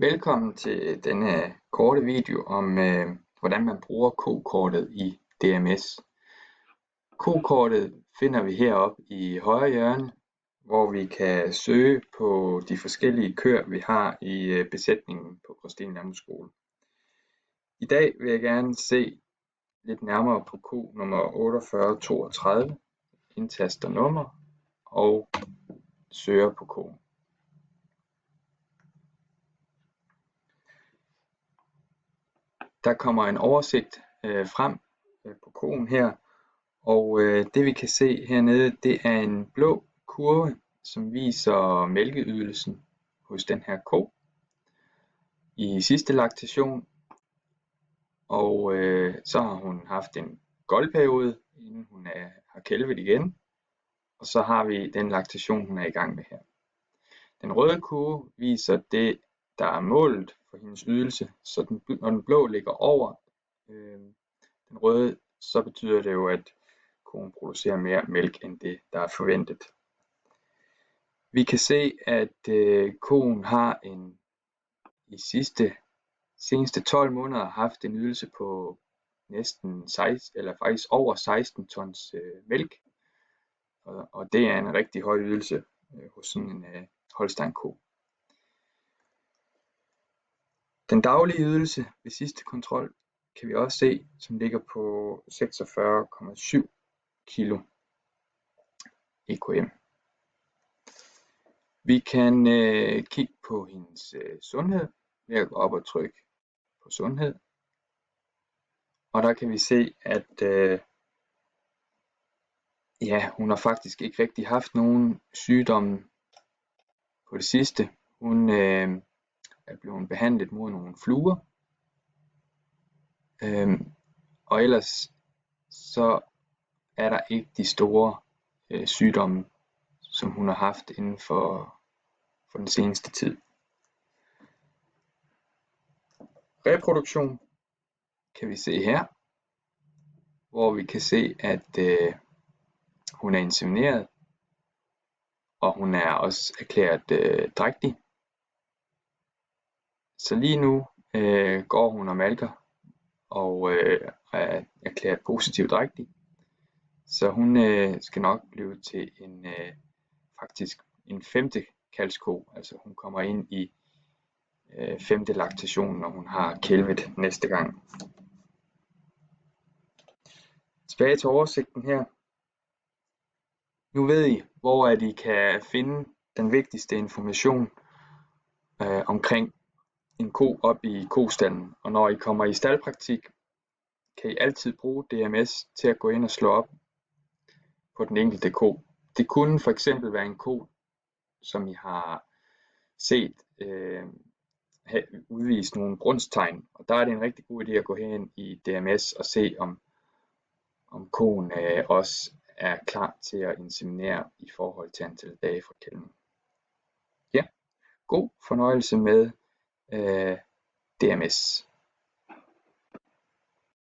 Velkommen til denne korte video om, hvordan man bruger kokortet i DMS. Kokortet finder vi heroppe i højre hjørne, hvor vi kan søge på de forskellige køer, vi har i besætningen på Gråsten Landbrugsskole. I dag vil jeg gerne se lidt nærmere på ko nummer 4832, indtaster nummer og søger på koen. Der kommer en oversigt frem på koen her, og det vi kan se hernede, det er en blå kurve, som viser mælkeydelsen hos den her ko i sidste laktation, og så har hun haft en goldperiode, inden hun har kælvet igen, og så har vi den laktation, hun er i gang med her. Den røde kurve viser det, der er målet for hendes ydelse, så når den blå ligger over den røde, så betyder det jo, at koen producerer mere mælk end det, der er forventet. Vi kan se, at koen har i seneste 12 måneder haft en ydelse på næsten 16, eller faktisk over 16 tons mælk, og det er en rigtig høj ydelse hos sådan en Holstein-ko. Den daglige ydelse ved sidste kontrol kan vi også se, som ligger på 46,7 kilo EKM. Vi kan kigge på hendes sundhed ved at gå op og trykke på sundhed. Og der kan vi se, at hun har faktisk ikke rigtig haft nogen sygdomme på det sidste. Hun er blevet behandlet mod nogle fluer. Og ellers så er der ikke de store sygdomme, som hun har haft inden for den seneste tid. Reproduktion kan vi se her, hvor vi kan se, at hun er insemineret, og hun er også erklæret drægtig. Så lige nu går hun og malker og er erklæret positivt drægtig. Så hun skal nok blive til faktisk en 5. kalvsko, altså hun kommer ind i 5. laktation, når hun har kælvet næste gang. Tilbage til oversigten her. Nu ved I, hvor at I kan finde den vigtigste information omkring en ko op i kostallen. Og når I kommer i staldpraktik, kan I altid bruge DMS til at gå ind og slå op på den enkelte ko. Det kunne for eksempel være en ko, som I har set udvise nogle brunsttegn, og der er det en rigtig god idé at gå hen i DMS og se, om koen også er klar til at inseminere i forhold til antal dage fra kælvning. Ja, god fornøjelse med DMS.